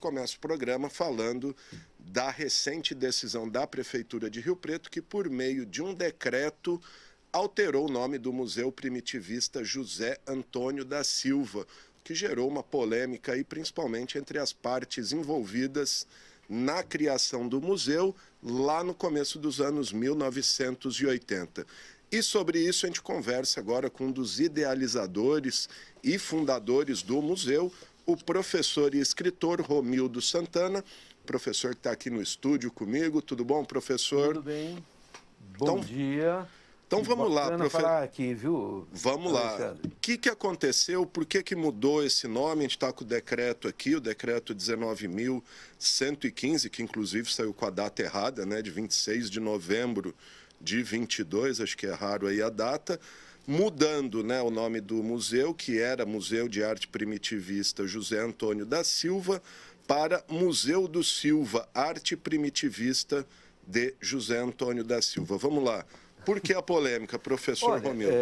Começa o programa falando da recente decisão da Prefeitura de Rio Preto, que por meio de um decreto alterou o nome do Museu Primitivista José Antônio da Silva, que gerou uma polêmica aí, principalmente entre as partes envolvidas na criação do museu lá no começo dos anos 1980. E sobre isso a gente conversa agora com um dos idealizadores e fundadores do museu, o professor e escritor Romildo Santana, professor que está aqui no estúdio comigo. Tudo bom, professor? Tudo bem. Bom dia. Então vamos lá, professor. Falar aqui, viu? Vamos lá. O que aconteceu? Por que mudou esse nome? A gente está com o decreto aqui, o decreto 19.115, que inclusive saiu com a data errada, né, de 26 de novembro de 22, acho que é raro aí a data, mudando, né, o nome do museu, que era Museu de Arte Primitivista José Antônio da Silva, para Museu do Silva, Arte Primitivista de José Antônio da Silva. Vamos lá. Por que a polêmica, professor Romildo?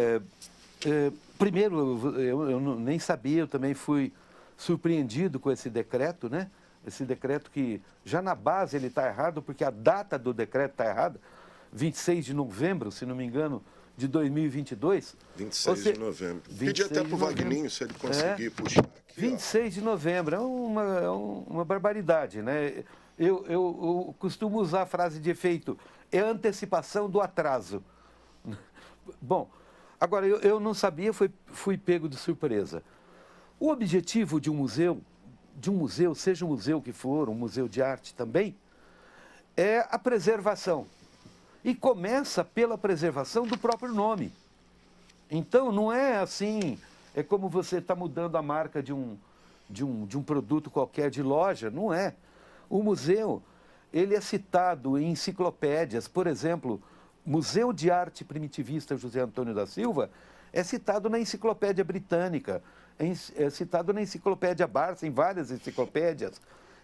Primeiro, eu nem sabia, eu também fui surpreendido com esse decreto, né? Esse decreto que já na base ele está errado, porque a data do decreto está errada, 26 de novembro, se não me engano, de 2022. 26 de novembro. Pedi até para o Vagninho, se ele conseguir puxar aqui. 26 de novembro, é uma barbaridade, né? Eu costumo usar a frase de efeito, é a antecipação do atraso. Bom, agora, eu não sabia, fui pego de surpresa. O objetivo de um museu, seja um museu que for, um museu de arte também, é a preservação. E começa pela preservação do próprio nome. Então, não é assim, é como você está mudando a marca de um produto qualquer de loja, não é. O museu, ele é citado em enciclopédias, por exemplo, Museu de Arte Primitivista José Antônio da Silva é citado na Enciclopédia Britânica, é citado na Enciclopédia Barça, em várias enciclopédias,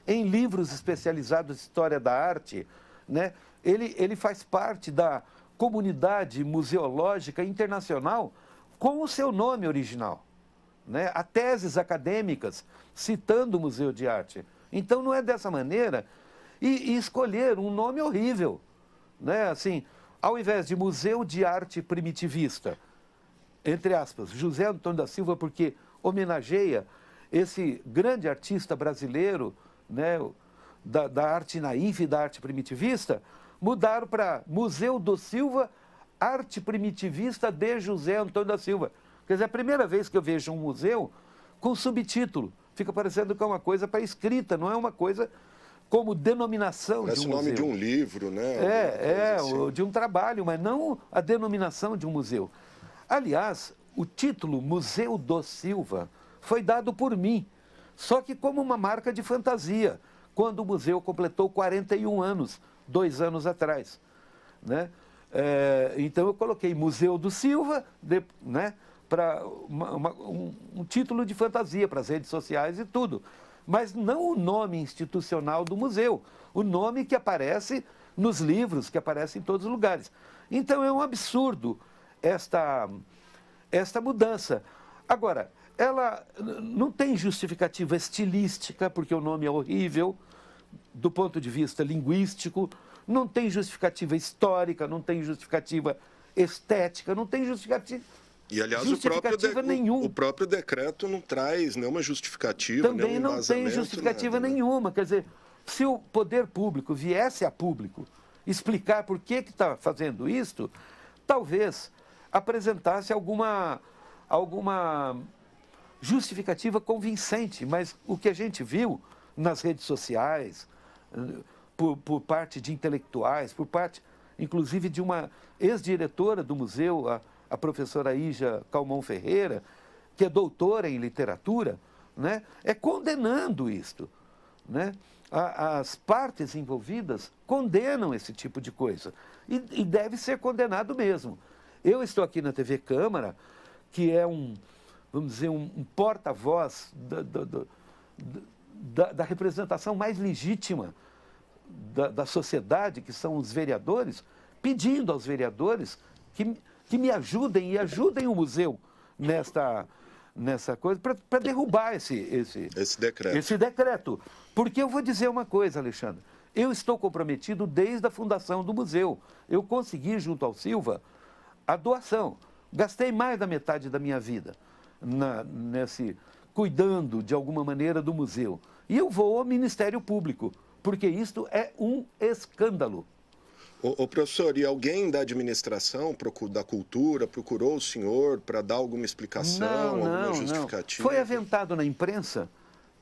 em livros especializados em História da Arte, né? Ele faz parte da comunidade museológica internacional com o seu nome original, né? Há teses acadêmicas citando o Museu de Arte. Então, não é dessa maneira e escolher um nome horrível, né? Assim, ao invés de Museu de Arte Primitivista, entre aspas, José Antônio da Silva, porque homenageia esse grande artista brasileiro, né, da arte naif e da arte primitivista, mudaram para Museu do Silva, Arte Primitivista de José Antônio da Silva. Quer dizer, é a primeira vez que eu vejo um museu com subtítulo. Fica parecendo que é uma coisa para escrita, não é uma coisa como denominação Parece de um museu. Parece o nome de um livro, né? Assim. De um trabalho, mas não a denominação de um museu. Aliás, o título Museu do Silva foi dado por mim, só que como uma marca de fantasia, quando o museu completou 41 anos, 2 anos atrás, né? Então eu coloquei Museu do Silva, né, para um título de fantasia para as redes sociais e tudo. Mas não o nome institucional do museu, o nome que aparece nos livros, que aparece em todos os lugares. Então é um absurdo esta mudança. Agora, ela não tem justificativa estilística, porque o nome é horrível, do ponto de vista linguístico, não tem justificativa histórica, não tem justificativa estética, não tem justificativa. E, aliás, o próprio decreto não traz nenhuma justificativa, também não tem justificativa nenhuma. Quer dizer, se o poder público viesse a público explicar por que está fazendo isso, talvez apresentasse alguma justificativa convincente. Mas o que a gente viu nas redes sociais, por parte de intelectuais, por parte, inclusive, de uma ex-diretora do museu, a professora Ija Calmon Ferreira, que é doutora em literatura, né, é condenando isto, né? As partes envolvidas condenam esse tipo de coisa e deve ser condenado mesmo. Eu estou aqui na TV Câmara, que é vamos dizer, um porta-voz da representação mais legítima da sociedade, que são os vereadores, pedindo aos vereadores que me ajudem e ajudem o museu nessa coisa para derrubar esse decreto. Esse decreto. Porque eu vou dizer uma coisa, Alexandre. Eu estou comprometido desde a fundação do museu. Eu consegui, junto ao Silva, a doação. Gastei mais da metade da minha vida cuidando, de alguma maneira, do museu. E eu vou ao Ministério Público, porque isto é um escândalo. Ô, professor, e alguém da administração, da cultura, procurou o senhor para dar alguma explicação, alguma justificativa? Foi aventado na imprensa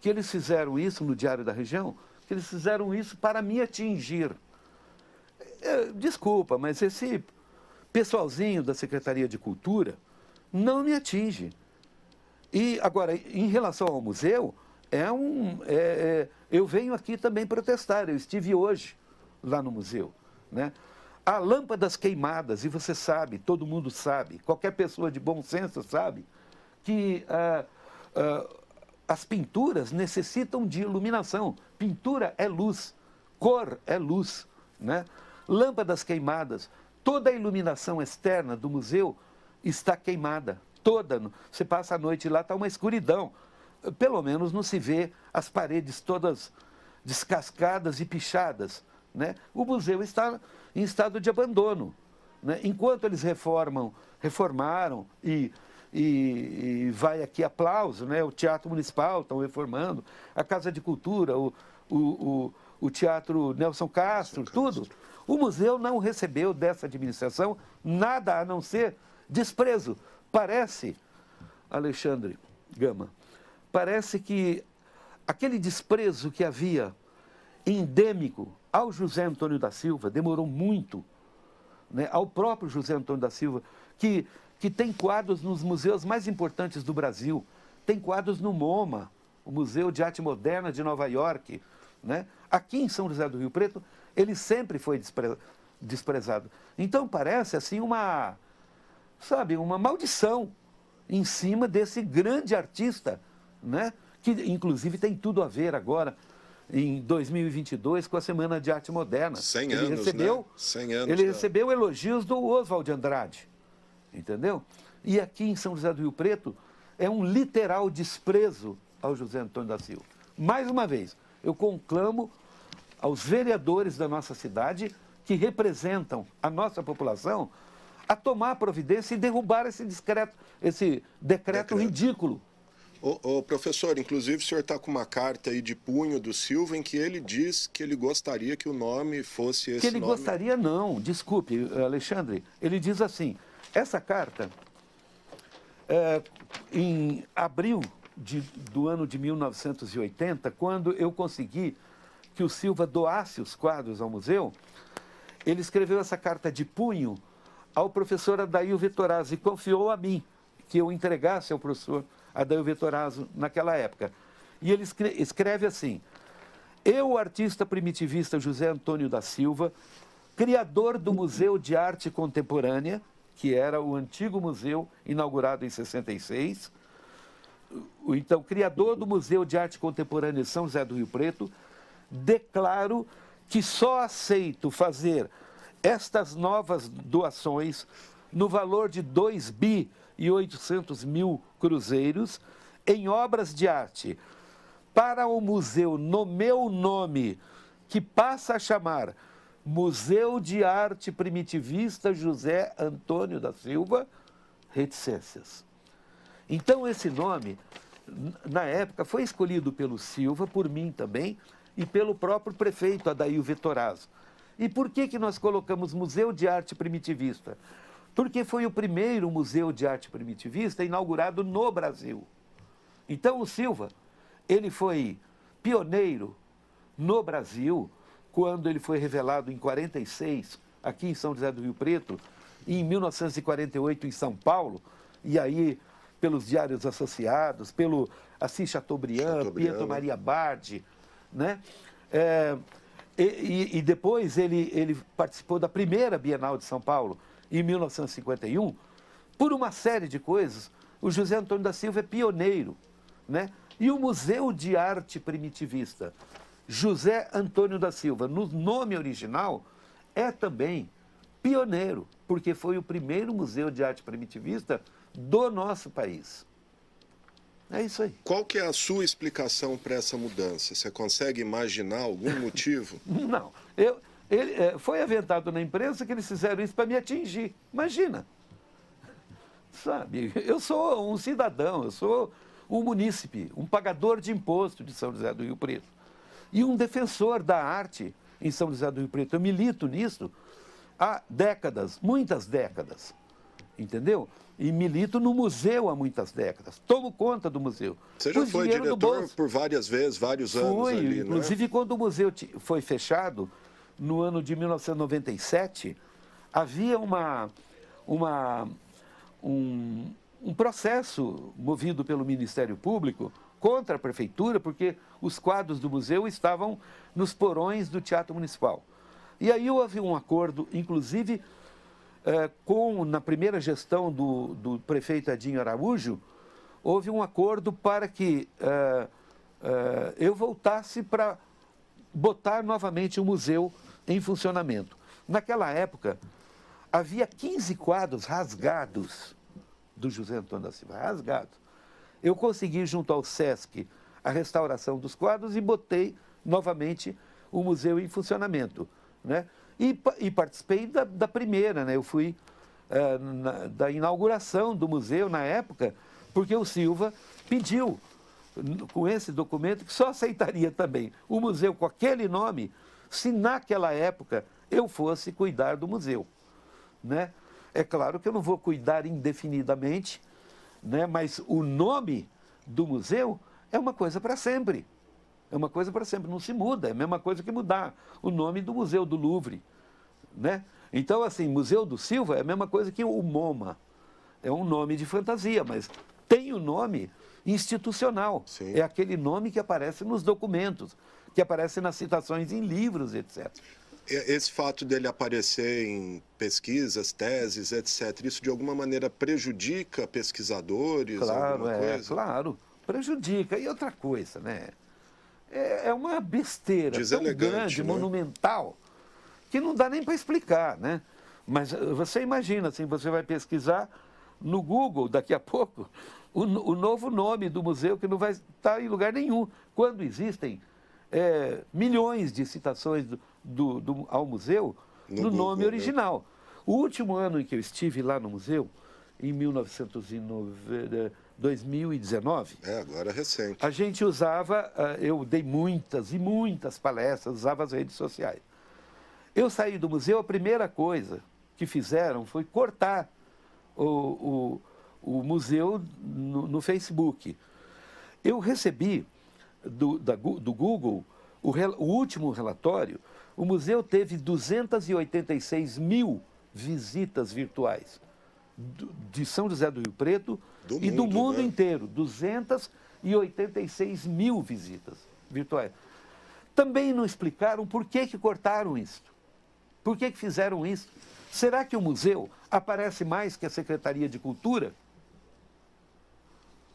que eles fizeram isso no Diário da Região, que eles fizeram isso para me atingir. Desculpa, mas esse pessoalzinho da Secretaria de Cultura não me atinge. E, agora, em relação ao museu, eu venho aqui também protestar. Eu estive hoje lá no museu, né? Há lâmpadas queimadas, e você sabe, todo mundo sabe, qualquer pessoa de bom senso sabe, que as pinturas necessitam de iluminação. Pintura é luz, cor é luz, né? Lâmpadas queimadas, toda a iluminação externa do museu está queimada, toda. Você passa a noite lá, está uma escuridão. Pelo menos não se vê as paredes todas descascadas e pichadas, né? O museu está em estado de abandono, né? Enquanto eles reformaram e vai aqui aplauso, né? O Teatro Municipal estão reformando, a Casa de Cultura, o Teatro Nelson Castro, tudo. O museu não recebeu dessa administração nada a não ser desprezo. Parece, Alexandre Gama, parece que aquele desprezo que havia endêmico ao José Antônio da Silva demorou muito, né? Ao próprio José Antônio da Silva, que tem quadros nos museus mais importantes do Brasil, tem quadros no MoMA, o Museu de Arte Moderna de Nova York, né? Aqui em São José do Rio Preto, ele sempre foi desprezado. Então parece assim uma maldição em cima desse grande artista, né? Que inclusive tem tudo a ver agora, em 2022, com a Semana de Arte Moderna. 100 anos, né? 100 anos. Ele recebeu elogios do Oswald de Andrade, entendeu? E aqui em São José do Rio Preto é um literal desprezo ao José Antônio da Silva. Mais uma vez, eu conclamo aos vereadores da nossa cidade, que representam a nossa população, a tomar providência e derrubar esse decreto ridículo. Ô, professor, inclusive o senhor está com uma carta aí de punho do Silva em que ele diz que ele gostaria que o nome fosse esse nome. Que ele gostaria não, desculpe, Alexandre. Ele diz assim, essa carta, em abril do ano de 1980, quando eu consegui que o Silva doasse os quadros ao museu, ele escreveu essa carta de punho ao professor Adair Vitorazzo e confiou a mim que eu entregasse ao professor Adair Vitorazzo naquela época. E ele escreve assim: eu, artista primitivista José Antônio da Silva, criador do Museu de Arte Contemporânea, que era o antigo museu inaugurado em 66, então, criador do Museu de Arte Contemporânea de São José do Rio Preto, declaro que só aceito fazer estas novas doações no valor de 2.800 mil cruzeiros em obras de arte para o museu no meu nome, que passa a chamar Museu de Arte Primitivista José Antônio da Silva, reticências. Então, esse nome, na época, foi escolhido pelo Silva, por mim também, e pelo próprio prefeito Adair Vitorazzo. E por que nós colocamos Museu de Arte Primitivista? Porque foi o primeiro museu de arte primitivista inaugurado no Brasil. Então, o Silva, ele foi pioneiro no Brasil, quando ele foi revelado em 46, aqui em São José do Rio Preto, e em 1948 em São Paulo, e aí pelos diários associados, pelo Assis Chateaubriand, Pietro Maria Bardi, né? E depois ele participou da primeira Bienal de São Paulo, em 1951, por uma série de coisas. O José Antônio da Silva é pioneiro, né? E o Museu de Arte Primitivista José Antônio da Silva, no nome original, é também pioneiro, porque foi o primeiro museu de arte primitivista do nosso país. É isso aí. Qual que é a sua explicação para essa mudança? Você consegue imaginar algum motivo? Não. Foi aventado na imprensa que eles fizeram isso para me atingir. Imagina. Sabe, eu sou um cidadão, eu sou um munícipe, um pagador de imposto de São José do Rio Preto. E um defensor da arte em São José do Rio Preto. Eu milito nisso há décadas, muitas décadas. Entendeu? E milito no museu há muitas décadas. Tomo conta do museu. Você já foi diretor por várias vezes, vários anos ali, inclusive, quando o museu foi fechado, no ano de 1997, havia um processo movido pelo Ministério Público contra a prefeitura, porque os quadros do museu estavam nos porões do Teatro Municipal. E aí houve um acordo, inclusive, na primeira gestão do prefeito Edinho Araújo, houve um acordo para que eu voltasse para botar novamente o museu em funcionamento. Naquela época, havia 15 quadros rasgados do José Antônio da Silva, rasgados. Eu consegui, junto ao SESC, a restauração dos quadros e botei novamente o museu em funcionamento, né? E participei da primeira, né? Eu fui da inauguração do museu na época, porque o Silva pediu, com esse documento, que só aceitaria também o museu com aquele nome, se naquela época eu fosse cuidar do museu, né? É claro que eu não vou cuidar indefinidamente, né? Mas o nome do museu é uma coisa para sempre. É uma coisa para sempre, não se muda. É a mesma coisa que mudar o nome do Museu do Louvre, né? Então, assim, Museu do Silva é a mesma coisa que o MoMA. É um nome de fantasia, mas tem o nome institucional. Sim. É aquele nome que aparece nos documentos, que aparece nas citações em livros, etc. Esse fato dele aparecer em pesquisas, teses, etc., isso de alguma maneira prejudica pesquisadores? Claro, alguma coisa? claro. Prejudica. E outra coisa, né? É uma besteira tão grande, né? monumental, que não dá nem para explicar, né? Mas você imagina, assim, você vai pesquisar no Google, daqui a pouco, o novo nome do museu, que não vai estar em lugar nenhum, quando existem milhões de citações ao museu no Google, nome original. Né? O último ano em que eu estive lá no museu, em 2019... agora é recente. A gente usava, eu dei muitas e muitas palestras, usava as redes sociais. Eu saí do museu, a primeira coisa que fizeram foi cortar o museu no Facebook. Eu recebi do Google o último relatório. O museu teve 286 mil visitas virtuais de São José do Rio Preto e do mundo inteiro. 286 mil visitas virtuais. Também não explicaram por que cortaram isso. Por que fizeram isso? Será que o museu aparece mais que a Secretaria de Cultura?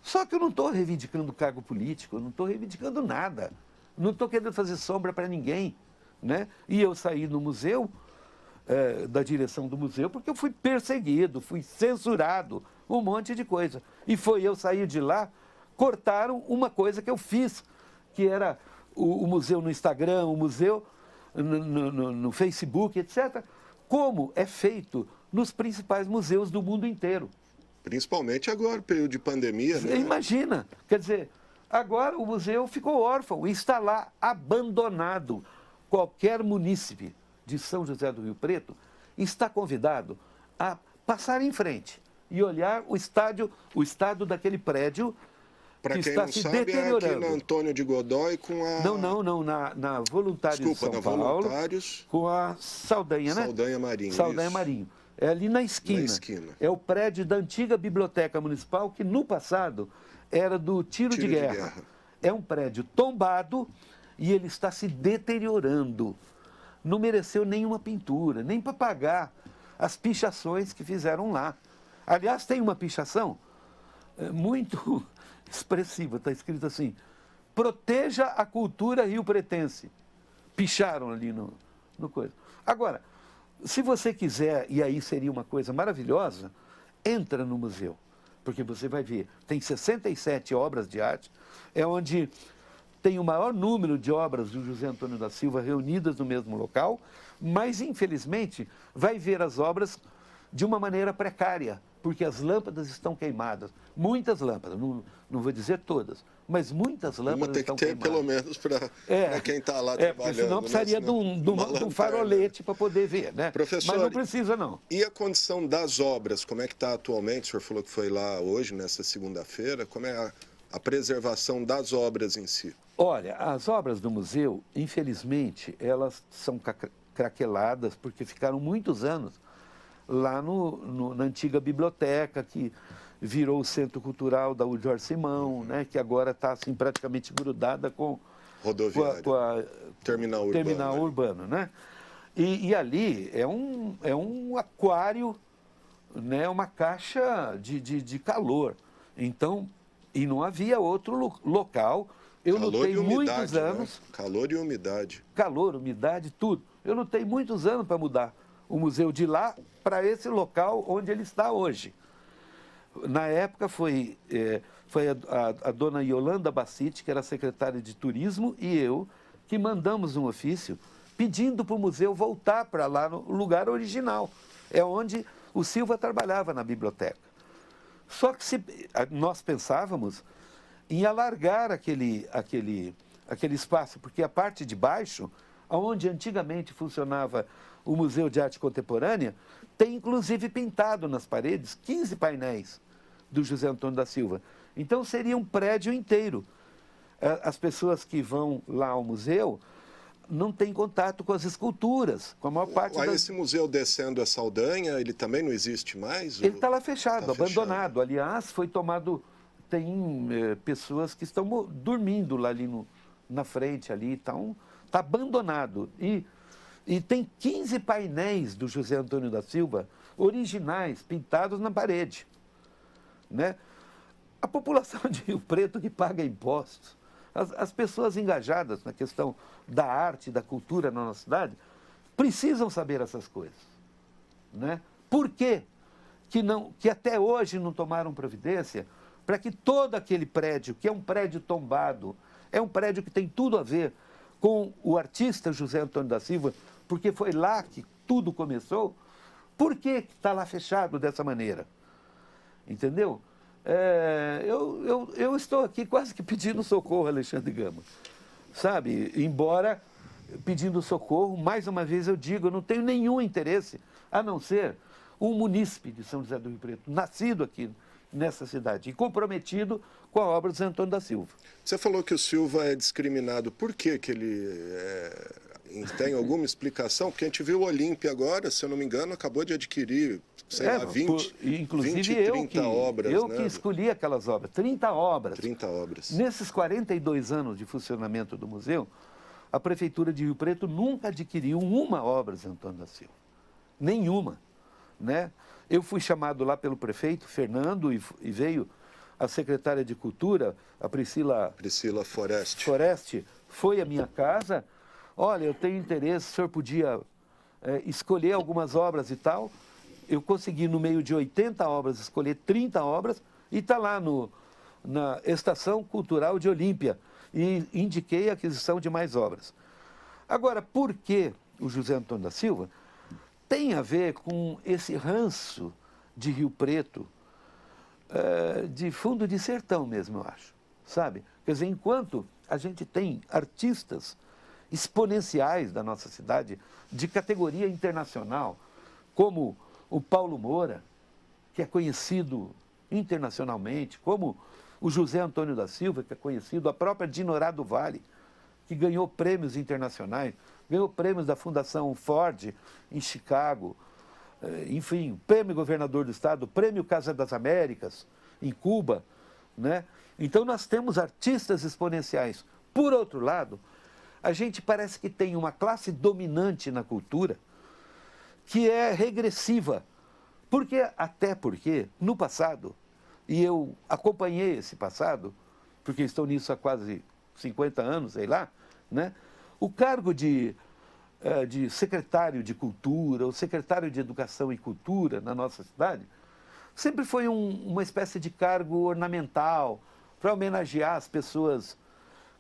Só que eu não estou reivindicando cargo político, eu não estou reivindicando nada. Não estou querendo fazer sombra para ninguém, né? E eu saí do museu, da direção do museu, porque eu fui perseguido, fui censurado, um monte de coisa. E foi eu sair de lá, cortaram uma coisa que eu fiz, que era o museu no Instagram, o museu no Facebook, etc., como é feito nos principais museus do mundo inteiro. Principalmente agora, período de pandemia, né? Imagina, quer dizer, agora o museu ficou órfão e está lá abandonado. Qualquer munícipe de São José do Rio Preto está convidado a passar em frente e olhar o estado daquele prédio que está se deteriorando. É aqui na Antônio de Godoy com a... Não, na Voluntários de São Paulo, Voluntários, com a Saldanha, né? Saldanha Marinho. Saldanha Marinho. É ali na esquina. É o prédio da antiga Biblioteca Municipal, que no passado era do tiro de guerra. É um prédio tombado e ele está se deteriorando. Não mereceu nenhuma pintura, nem para pagar as pichações que fizeram lá. Aliás, tem uma pichação muito expressiva, está escrito assim: proteja a cultura rio-pretense. Picharam ali no coisa. Agora, se você quiser, e aí seria uma coisa maravilhosa, entra no museu. porque você vai ver, tem 67 obras de arte, é onde tem o maior número de obras do José Antônio da Silva reunidas no mesmo local, mas, infelizmente, vai ver as obras de uma maneira precária, porque as lâmpadas estão queimadas. Muitas lâmpadas, não vou dizer todas, mas muitas lâmpadas estão queimadas. Uma tem que ter, pelo menos, para quem está lá trabalhando. Porque senão precisaria, né? de um farolete para poder ver, né? Professor, mas não precisa, não. E a condição das obras, como é que está atualmente? O senhor falou que foi lá hoje, nessa segunda-feira. Como é a preservação das obras em si? Olha, as obras do museu, infelizmente, elas são craqueladas, porque ficaram muitos anos lá na antiga biblioteca, que virou o Centro Cultural da Jorge Simão, né, que agora está assim, praticamente grudada com a terminal urbano. Né? E ali é um aquário, né, uma caixa de calor. Então, e não havia outro local. Eu lutei muitos anos. Né? Calor e umidade. Calor, umidade, tudo. Eu lutei muitos anos para mudar o museu de lá para esse local onde ele está hoje. Na época foi a dona Yolanda Bassiti, que era secretária de Turismo, e eu, que mandamos um ofício pedindo para o museu voltar para lá no lugar original. É onde o Silva trabalhava na biblioteca. Só que nós pensávamos em alargar aquele espaço, porque a parte de baixo, onde antigamente funcionava o Museu de Arte Contemporânea, tem inclusive pintado nas paredes 15 painéis do José Antônio da Silva. Então seria um prédio inteiro. As pessoas que vão lá ao museu não têm contato com as esculturas, com a maior parte Esse museu descendo a Saldanha, ele também não existe mais? Ele está lá fechado, abandonado. Fechado. Aliás, foi tomado... Tem pessoas que estão dormindo lá ali na frente, ali, está abandonado. E tem 15 painéis do José Antônio da Silva, originais, pintados na parede. Né? A população de Rio Preto que paga impostos, as pessoas engajadas na questão da arte, da cultura na nossa cidade, precisam saber essas coisas. Né? Por quê que até hoje não tomaram providência para que todo aquele prédio, que é um prédio tombado, é um prédio que tem tudo a ver com o artista José Antônio da Silva, porque foi lá que tudo começou, por que está lá fechado dessa maneira? Entendeu? Eu estou aqui quase que pedindo socorro, Alexandre Gama. Sabe? Embora pedindo socorro, mais uma vez eu digo, eu não tenho nenhum interesse, a não ser um munícipe de São José do Rio Preto, nascido aqui nessa cidade e comprometido com a obra de José Antônio da Silva. Você falou que o Silva é discriminado. Por que ele tem alguma explicação? Porque a gente viu o Olímpia agora, se eu não me engano, acabou de adquirir, sei lá, 20, inclusive 30 obras. Eu que escolhi aquelas obras, 30 obras. 30 obras. Nesses 42 anos de funcionamento do museu, a Prefeitura de Rio Preto nunca adquiriu uma obra de José Antônio da Silva. Nenhuma. Né? Eu fui chamado lá pelo prefeito, Fernando, e veio a secretária de Cultura, a Priscila Foreste, foi à minha casa. Olha, eu tenho interesse, o senhor podia escolher algumas obras e tal. Eu consegui, no meio de 80 obras, escolher 30 obras e está lá na Estação Cultural de Olímpia. E indiquei a aquisição de mais obras. Agora, por que o José Antônio da Silva tem a ver com esse ranço de Rio Preto, de fundo de sertão mesmo, eu acho, sabe? Quer dizer, enquanto a gente tem artistas exponenciais da nossa cidade, de categoria internacional, como o Paulo Moura, que é conhecido internacionalmente, como o José Antônio da Silva, que é conhecido, a própria Dinorá do Vale, que ganhou prêmios internacionais, ganhou prêmios da Fundação Ford em Chicago, enfim, prêmio Governador do Estado, prêmio Casa das Américas em Cuba, né? Então nós temos artistas exponenciais. Por outro lado, a gente parece que tem uma classe dominante na cultura que é regressiva. Até porque, no passado, e eu acompanhei esse passado, porque estou nisso há quase 50 anos, sei lá, né? O cargo de secretário de Cultura, ou secretário de Educação e Cultura na nossa cidade, sempre foi uma espécie de cargo ornamental, para homenagear as pessoas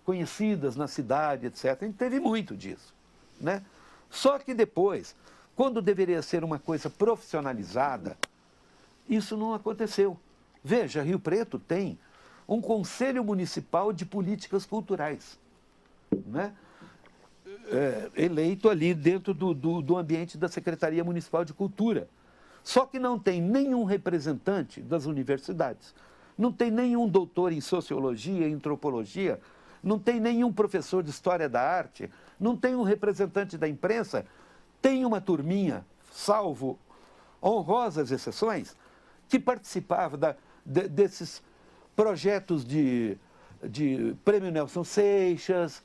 conhecidas na cidade, etc. A gente teve muito disso, né? Só que depois, quando deveria ser uma coisa profissionalizada, isso não aconteceu. Veja, Rio Preto tem um Conselho Municipal de Políticas Culturais, né? Eleito ali dentro do ambiente da Secretaria Municipal de Cultura. Só que não tem nenhum representante das universidades, não tem nenhum doutor em sociologia, em antropologia, não tem nenhum professor de história da arte, não tem um representante da imprensa. Tem uma turminha, salvo honrosas exceções, que participava desses projetos de Prêmio Nelson Seixas,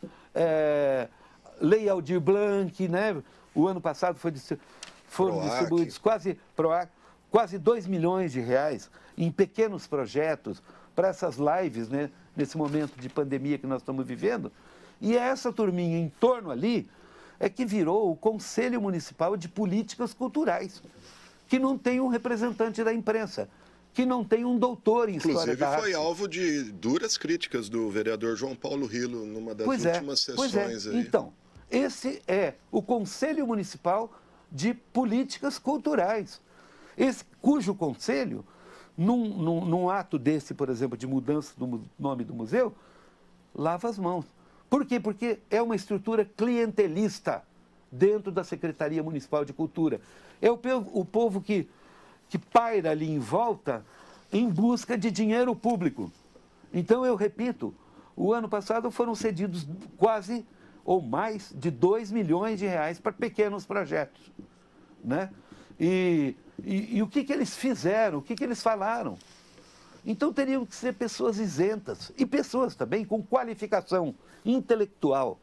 Lei Aldir Blanc, né? O ano passado foram distribuídos quase 2 milhões de reais em pequenos projetos para essas lives, né? Nesse momento de pandemia que nós estamos vivendo. E essa turminha em torno ali é que virou o Conselho Municipal de Políticas Culturais, que não tem um representante da imprensa, que não tem um doutor em história da arte. Inclusive foi alvo de duras críticas do vereador João Paulo Rilo numa das últimas sessões aí. Então, esse é o Conselho Municipal de Políticas Culturais, cujo conselho, num ato desse, por exemplo, de mudança do nome do museu, lava as mãos. Por quê? Porque é uma estrutura clientelista dentro da Secretaria Municipal de Cultura. É o povo que paira ali em volta em busca de dinheiro público. Então, eu repito, o ano passado foram cedidos quase ou mais de 2 milhões de reais para pequenos projetos, né? E o que eles fizeram, o que eles falaram? Então, teriam que ser pessoas isentas e pessoas também com qualificação intelectual,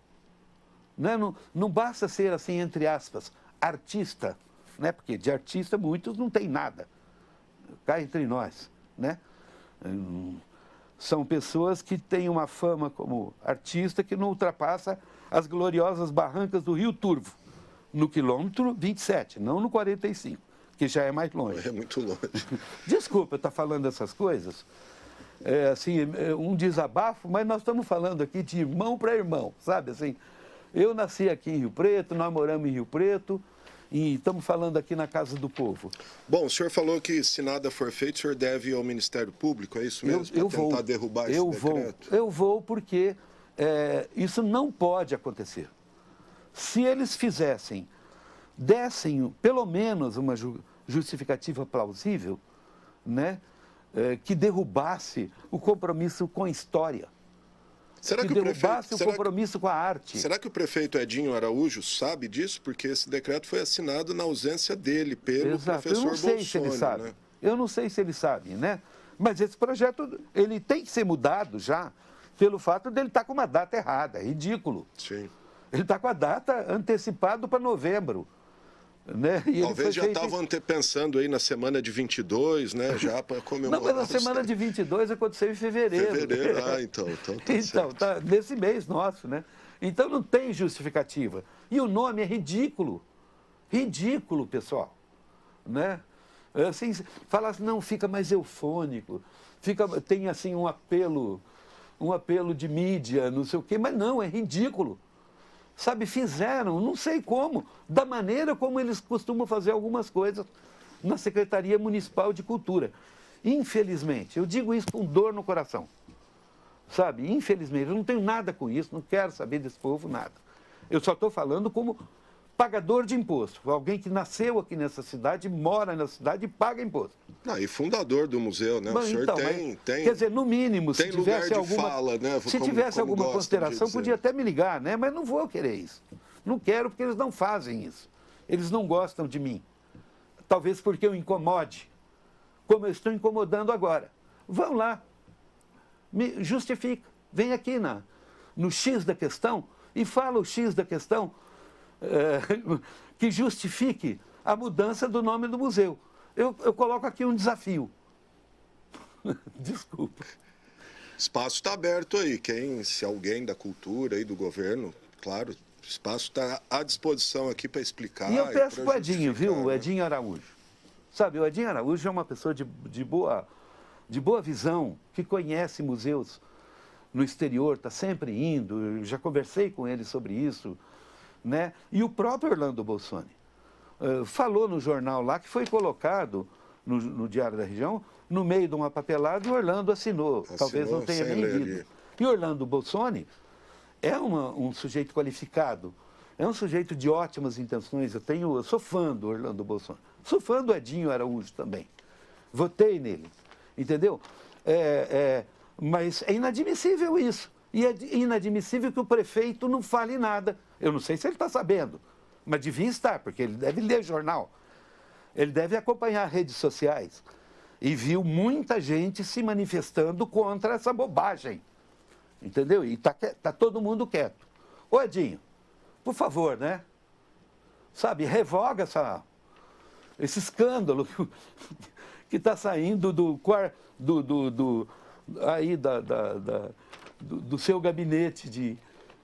né? Não basta ser, assim, entre aspas, artista, né? Porque de artista muitos não têm nada, cá entre nós, né? São pessoas que têm uma fama como artista que não ultrapassa as gloriosas barrancas do Rio Turvo, no quilômetro 27, não no 45, que já é mais longe. É muito longe. Desculpa eu estar falando essas coisas, um desabafo, mas nós estamos falando aqui de irmão para irmão, sabe? Assim, eu nasci aqui em Rio Preto, nós moramos em Rio Preto, e estamos falando aqui na Casa do Povo. Bom, o senhor falou que se nada for feito, o senhor deve ir ao Ministério Público, é isso mesmo? Para tentar derrubar esse decreto? Eu vou porque isso não pode acontecer. Se eles dessem pelo menos uma justificativa plausível, né, que derrubasse o compromisso com a história. Que derrubasse o compromisso com a arte. Será que o prefeito Edinho Araújo sabe disso? Porque esse decreto foi assinado na ausência dele, pelo professor Bolsonaro. Eu não sei se ele sabe. Né? Eu não sei se ele sabe, né? Mas esse projeto, ele tem que ser mudado já, pelo fato dele estar com uma data errada, é ridículo. Sim. Ele está com a data antecipada para novembro. Né? Talvez já estavam pensando aí na semana de 22, né? Já para comemorar. Não, mas a semana de 22 aconteceu em fevereiro. Então tá nesse mês nosso, né? Então não tem justificativa. E o nome é ridículo. Ridículo, pessoal. Né? Assim, fala assim, não, fica mais eufônico, tem assim um apelo de mídia, não sei o quê, mas não, é ridículo. Sabe, fizeram, não sei como, da maneira como eles costumam fazer algumas coisas na Secretaria Municipal de Cultura. Infelizmente, eu digo isso com dor no coração, sabe? Infelizmente, eu não tenho nada com isso, não quero saber desse povo, nada. Eu só estou falando como pagador de imposto, alguém que nasceu aqui nessa cidade, mora na cidade e paga imposto. E fundador do museu, né? O senhor tem, quer dizer, no mínimo, se tivesse alguma consideração, podia até me ligar, né? Mas não vou querer isso. Não quero porque eles não fazem isso. Eles não gostam de mim. Talvez porque eu incomode, como eu estou incomodando agora. Vão lá, me justifica, vem aqui no X da questão e fala o X da questão que justifique a mudança do nome do museu. Eu coloco aqui um desafio. Desculpa. O espaço está aberto aí. Se alguém da cultura e do governo, claro, o espaço está à disposição aqui para explicar. E eu peço para o Edinho, viu? O Edinho Araújo. Sabe, o Edinho Araújo é uma pessoa de boa visão, que conhece museus no exterior, está sempre indo, eu já conversei com ele sobre isso, né? E o próprio Orlando Bolsoni falou no jornal lá que foi colocado no Diário da Região, no meio de uma papelada, e o Orlando assinou. Talvez não tenha nem lido. E Orlando Bolsoni é um sujeito qualificado, é um sujeito de ótimas intenções. Eu sou fã do Orlando Bolsoni, sou fã do Edinho Araújo também. Votei nele, entendeu? Mas é inadmissível isso. E é inadmissível que o prefeito não fale nada. Eu não sei se ele está sabendo, mas devia estar, porque ele deve ler jornal. Ele deve acompanhar redes sociais. E viu muita gente se manifestando contra essa bobagem. Entendeu? E tá todo mundo quieto. Ô, Edinho, por favor, né? Sabe, revoga esse escândalo que está saindo do seu gabinete de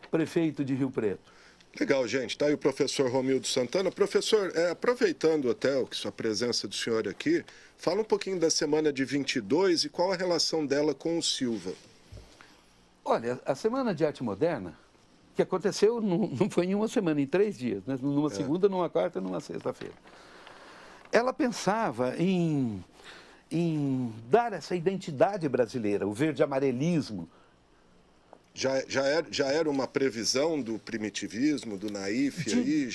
prefeito de Rio Preto. Legal, gente. Está aí o professor Romildo Santana. Professor, aproveitando até a presença do senhor aqui, fala um pouquinho da semana de 22 e qual a relação dela com o Silva. Olha, a Semana de Arte Moderna, que aconteceu, não foi em uma semana, em 3 dias, né? Numa segunda, numa quarta e numa sexta-feira. Ela pensava em dar essa identidade brasileira, o verde-amarelismo. Já era uma previsão do primitivismo, do naif aí?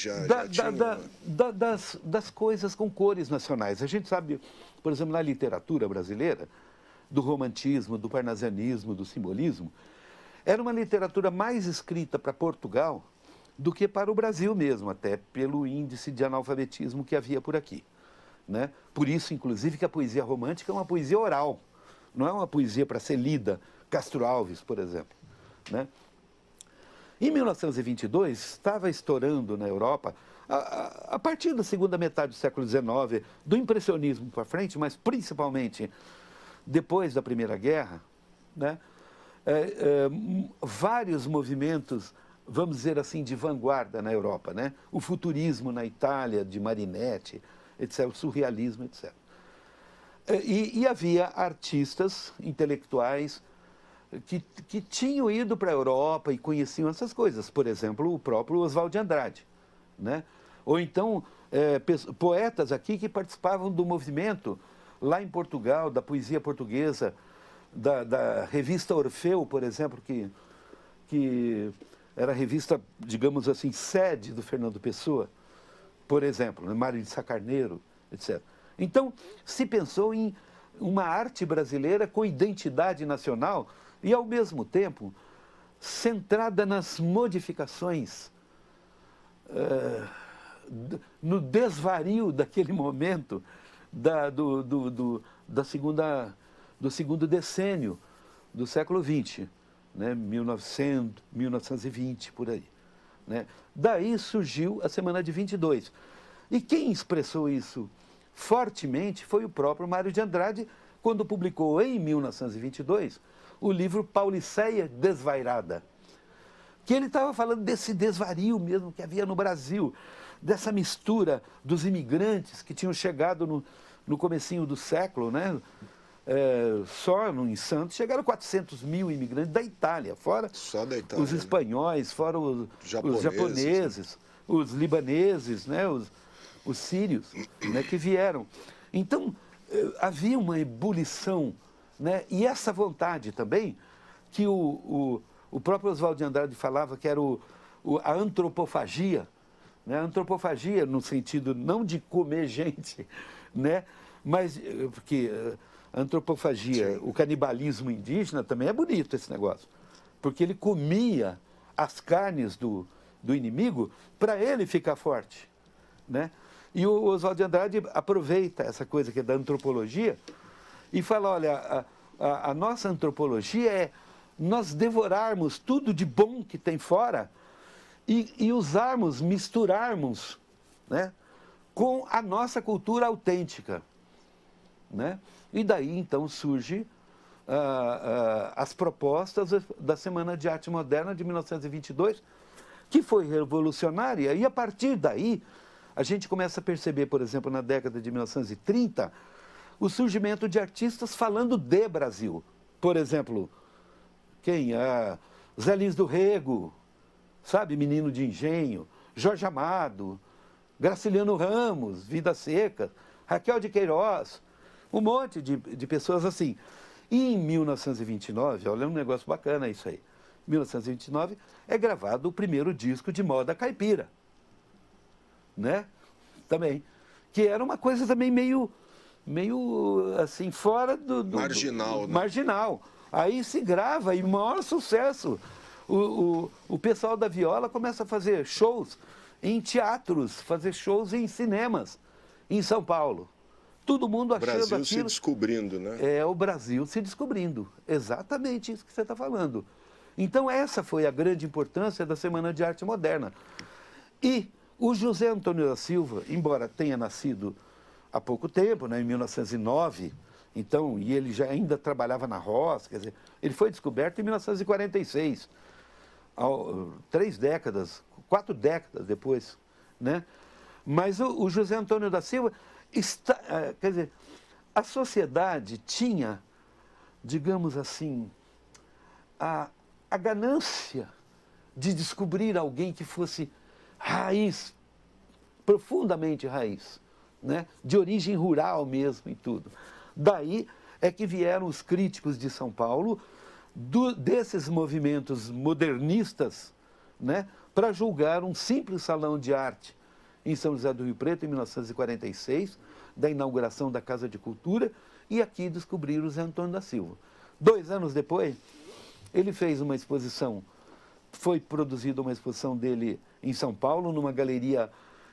Das coisas com cores nacionais. A gente sabe, por exemplo, na literatura brasileira, do romantismo, do parnasianismo, do simbolismo, era uma literatura mais escrita para Portugal do que para o Brasil mesmo, até pelo índice de analfabetismo que havia por aqui, né? Por isso, inclusive, que a poesia romântica é uma poesia oral, não é uma poesia para ser lida. Castro Alves, por exemplo, né? Em 1922, estava estourando na Europa, a partir da segunda metade do século XIX, do impressionismo para frente, mas principalmente depois da Primeira Guerra, né? Vários movimentos, vamos dizer assim, de vanguarda na Europa, né? O futurismo na Itália, de Marinetti, etc., o surrealismo, etc. E havia artistas intelectuais que tinham ido para a Europa e conheciam essas coisas. Por exemplo, o próprio Oswald de Andrade, né? Ou então, poetas aqui que participavam do movimento lá em Portugal, da poesia portuguesa, da revista Orfeu, por exemplo, que era a revista, digamos assim, sede do Fernando Pessoa, por exemplo, né? Mário de Sá Carneiro, etc. Então, se pensou em uma arte brasileira com identidade nacional e, ao mesmo tempo, centrada nas modificações, no desvario daquele momento do segundo decênio do século XX, né? 1920, por aí, né? Daí surgiu a Semana de 22. E quem expressou isso fortemente foi o próprio Mário de Andrade, quando publicou em 1922 o livro Pauliceia Desvairada, que ele estava falando desse desvario mesmo que havia no Brasil, dessa mistura dos imigrantes que tinham chegado no comecinho do século, né? Só em Santos chegaram 400 mil imigrantes da Itália, fora só da Itália, os espanhóis, né? Fora os japoneses, os libaneses, né? Os sírios, né? Que vieram. Então, havia uma ebulição, né? E essa vontade também, que o próprio Oswald de Andrade falava que era a antropofagia, né? A antropofagia no sentido não de comer gente, né? Mas porque a antropofagia, o canibalismo indígena, também é bonito esse negócio, porque ele comia as carnes do inimigo para ele ficar forte, né? E o Oswald de Andrade aproveita essa coisa que é da antropologia e fala, olha, a nossa antropologia é nós devorarmos tudo de bom que tem fora e usarmos, misturarmos, né, com a nossa cultura autêntica, né? E daí, então, surge as propostas da Semana de Arte Moderna de 1922, que foi revolucionária, e a partir daí A gente começa a perceber, por exemplo, na década de 1930, o surgimento de artistas falando de Brasil. Por exemplo, quem? Zé Lins do Rego, sabe? Menino de Engenho, Jorge Amado, Graciliano Ramos, Vidas Secas, Raquel de Queiroz, um monte de pessoas assim. E em 1929, olha um negócio bacana isso aí, 1929 é gravado o primeiro disco de moda caipira, né? Também, que era uma coisa também meio assim, fora marginal, né? Marginal. Aí se grava e maior sucesso. O pessoal da viola começa a fazer shows em teatros, fazer shows em cinemas, em São Paulo. Todo mundo achando aquilo... O Brasil se descobrindo, né? É o Brasil se descobrindo. Exatamente isso que você está falando. Então, essa foi a grande importância da Semana de Arte Moderna. E o José Antônio da Silva, embora tenha nascido há pouco tempo, né, em 1909, então, e ele já ainda trabalhava na roça, quer dizer, ele foi descoberto em 1946, 4 décadas depois, né? Mas o José Antônio da Silva quer dizer, a sociedade tinha, digamos assim, a ganância de descobrir alguém que fosse raiz, profundamente raiz, né? De origem rural mesmo e tudo. Daí é que vieram os críticos de São Paulo, desses movimentos modernistas, né? Para julgar um simples salão de arte em São José do Rio Preto, em 1946, da inauguração da Casa de Cultura, e aqui descobriram o Zé Antônio da Silva. 2 anos depois, ele fez uma exposição, foi produzida uma exposição dele em São Paulo, numa galeria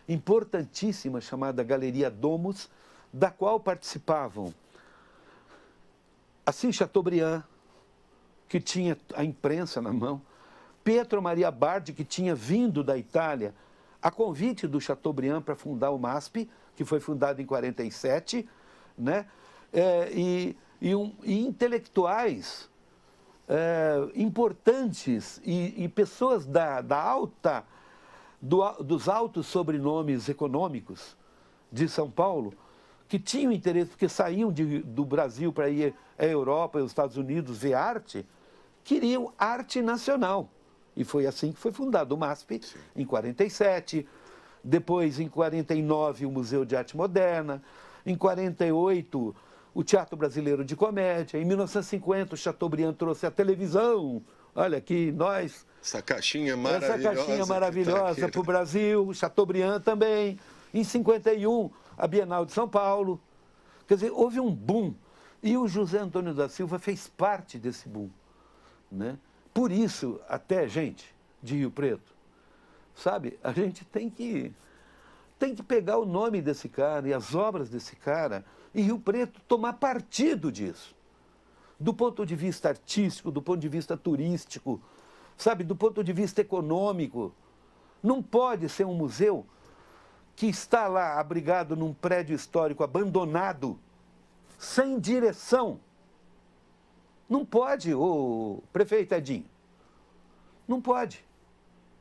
importantíssima chamada Galeria Domus, da qual participavam Assis Chateaubriand, que tinha a imprensa na mão, Pietro Maria Bardi, que tinha vindo da Itália a convite do Chateaubriand para fundar o MASP, que foi fundado em 47, né? E intelectuais importantes e pessoas dos altos sobrenomes econômicos de São Paulo, que tinham interesse, porque saíam do Brasil para ir à Europa e aos Estados Unidos ver arte, queriam arte nacional. E foi assim que foi fundado o MASP, em 47, depois, em 49, o Museu de Arte Moderna, em 48, o Teatro Brasileiro de Comédia, em 1950, o Chateaubriand trouxe a televisão, olha aqui, nós... Essa caixinha maravilhosa para o Brasil, o Chateaubriand também, em 51, a Bienal de São Paulo. Quer dizer, houve um boom, e o José Antônio da Silva fez parte desse boom, né? Por isso, até, gente, de Rio Preto, sabe, a gente tem que pegar o nome desse cara e as obras desse cara e Rio Preto tomar partido disso. Do ponto de vista artístico, do ponto de vista turístico, sabe, do ponto de vista econômico. Não pode ser um museu que está lá abrigado num prédio histórico abandonado, sem direção. Não pode, o prefeito Edinho. Não pode.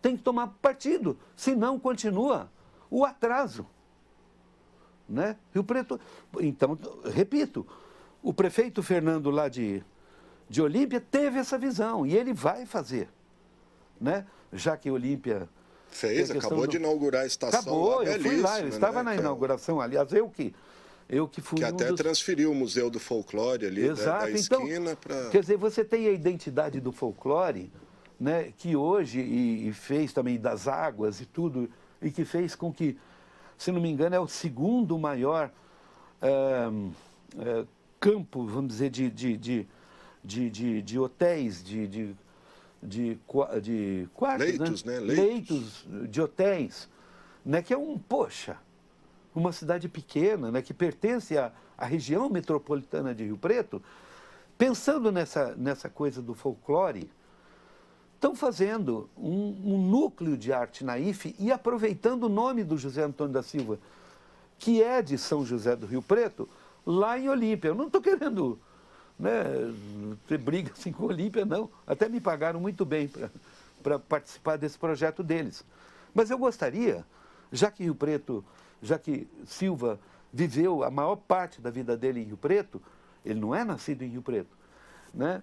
Tem que tomar partido, senão continua o atraso. Né? Rio Preto. Então, repito, o prefeito Fernando lá de Olímpia teve essa visão e ele vai fazer. Né? Já que Olímpia... Fez, acabou de inaugurar a estação. Acabou, eu fui lá, eu estava na inauguração, aliás, eu que fui que até transferiu o Museu do Folclore ali. Exato. da esquina para... Quer dizer, você tem a identidade do folclore, né, que hoje, e fez também das águas e tudo, e que fez com que, se não me engano, é o segundo maior campo, vamos dizer, de hotéis, de quartos, leitos, né? Leitos de hotéis, né, que é uma cidade pequena, né, que pertence à região metropolitana de Rio Preto. Pensando nessa coisa do folclore, estão fazendo um núcleo de arte na IFE e aproveitando o nome do José Antônio da Silva, que é de São José do Rio Preto, lá em Olímpia. Eu não estou querendo, né, ter briga assim com Olímpia, não. Até me pagaram muito bem para participar desse projeto deles. Mas eu gostaria, já que Silva viveu a maior parte da vida dele em Rio Preto, ele não é nascido em Rio Preto, né?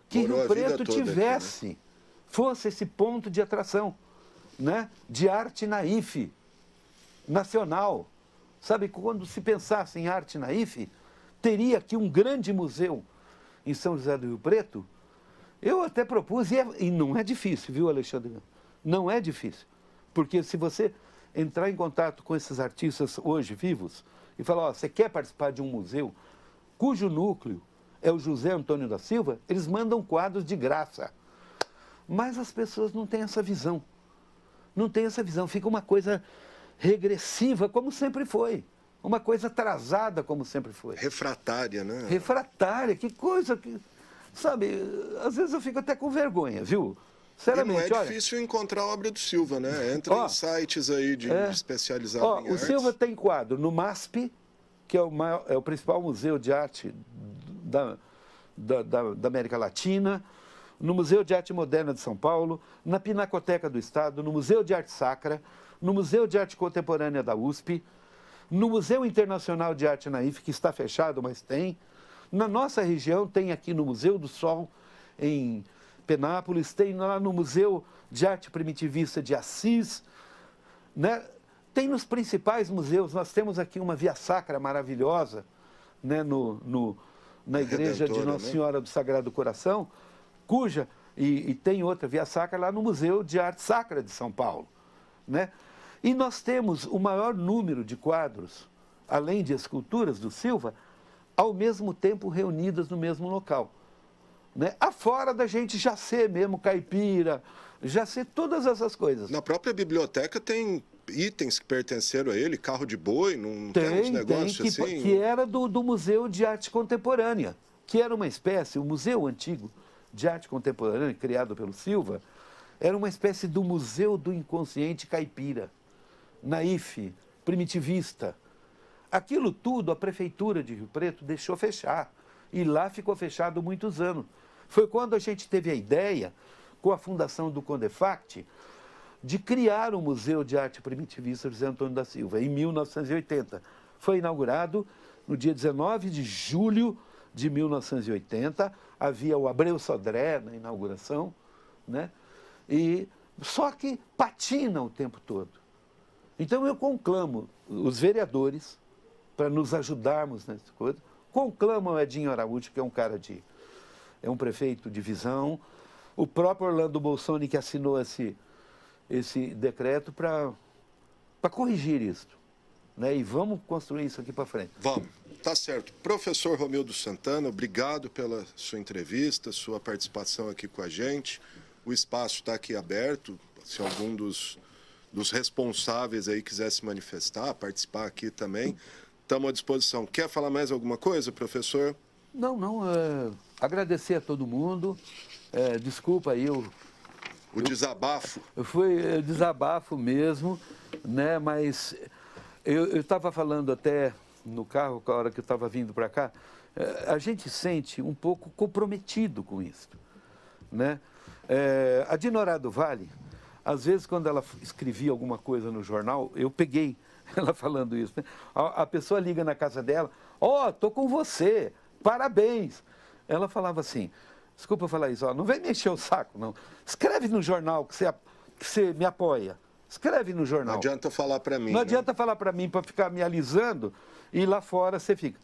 Que Rio Preto tivesse, aqui, né? Fosse esse ponto de atração, né? De arte naif, nacional. Sabe, quando se pensasse em arte naif, teria aqui um grande museu em São José do Rio Preto. Eu até propus, e não é difícil, viu, Alexandre? Não é difícil. Porque se você entrar em contato com esses artistas hoje vivos e falar, ó, você quer participar de um museu cujo núcleo é o José Antônio da Silva, eles mandam quadros de graça. Mas as pessoas não têm essa visão. Não têm essa visão. Fica uma coisa regressiva, como sempre foi. Uma coisa atrasada, como sempre foi. Refratária, né? Refratária, que coisa que... Sabe, às vezes eu fico até com vergonha, viu? Sinceramente, e não é difícil encontrar a obra do Silva, né? Entra em sites aí de especializados em artes. O Silva tem quadro no MASP, que é o principal museu de arte da América Latina, no Museu de Arte Moderna de São Paulo, na Pinacoteca do Estado, no Museu de Arte Sacra, no Museu de Arte Contemporânea da USP, no Museu Internacional de Arte Naif, que está fechado, mas tem. Na nossa região tem aqui no Museu do Sol, em Penápolis, tem lá no Museu de Arte Primitivista de Assis, né? Tem nos principais museus. Nós temos aqui uma Via Sacra maravilhosa, né? Na igreja de Nossa Senhora do Sagrado Coração, cuja... E tem outra Via Sacra lá no Museu de Arte Sacra de São Paulo, né? E nós temos o maior número de quadros, além de esculturas do Silva, ao mesmo tempo reunidas no mesmo local, né? Afora da gente já ser mesmo caipira, já ser todas essas coisas. Na própria biblioteca tem itens que pertenceram a ele, carro de boi, não tem uns negócios assim? Que era do Museu de Arte Contemporânea, que era uma espécie, o Museu Antigo de Arte Contemporânea, criado pelo Silva, era uma espécie do Museu do Inconsciente Caipira, naif, primitivista. Aquilo tudo a Prefeitura de Rio Preto deixou fechar, e lá ficou fechado muitos anos. Foi quando a gente teve a ideia, com a fundação do Condefact, de criar o Museu de Arte Primitivista José Antônio da Silva, em 1980. Foi inaugurado no dia 19 de julho de 1980, havia o Abreu Sodré na inauguração, né? Só que patina o tempo todo. Então eu conclamo os vereadores, para nos ajudarmos nessa coisa, conclamo o Edinho Araújo, que é um cara é um prefeito de visão, o próprio Orlando Bolsoni, que assinou esse decreto para corrigir isso, né? E vamos construir isso aqui para frente. Vamos, tá certo. Professor Romildo Santana, obrigado pela sua entrevista, sua participação aqui com a gente. O espaço está aqui aberto, se algum dos responsáveis aí quiser se manifestar, participar aqui também, estamos à disposição. Quer falar mais alguma coisa, professor? Não, agradecer a todo mundo, desculpa aí o desabafo. Foi desabafo mesmo, né? Mas eu estava falando até no carro, a hora que eu estava vindo para cá, a gente sente um pouco comprometido com isso, né? A Dinorá do Vale, às vezes quando ela escrevia alguma coisa no jornal, eu peguei ela falando isso, né? A pessoa liga na casa dela, tô com você, parabéns. Ela falava assim, desculpa eu falar isso, não vem me encher o saco, não. Escreve no jornal que você me apoia. Escreve no jornal. Não adianta falar para mim. Não adianta falar para mim para ficar me alisando e lá fora você fica.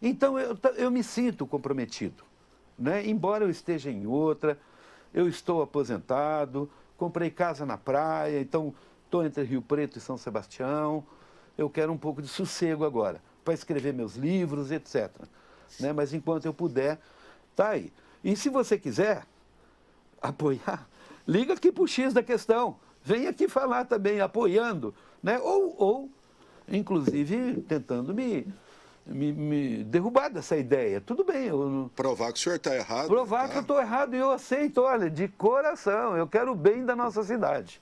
Então eu me sinto comprometido, né? Embora eu esteja em outra, eu estou aposentado, comprei casa na praia, então estou entre Rio Preto e São Sebastião. Eu quero um pouco de sossego agora, para escrever meus livros, etc. Né? Mas enquanto eu puder, tá aí. E se você quiser apoiar, liga aqui para o X da questão. Vem aqui falar também, apoiando, né? Ou inclusive, tentando me derrubar dessa ideia. Tudo bem. Provar que o senhor está errado. Provar que eu estou errado e eu aceito, olha, de coração. Eu quero o bem da nossa cidade.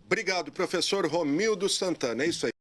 Obrigado, professor Romildo Santana. É isso aí.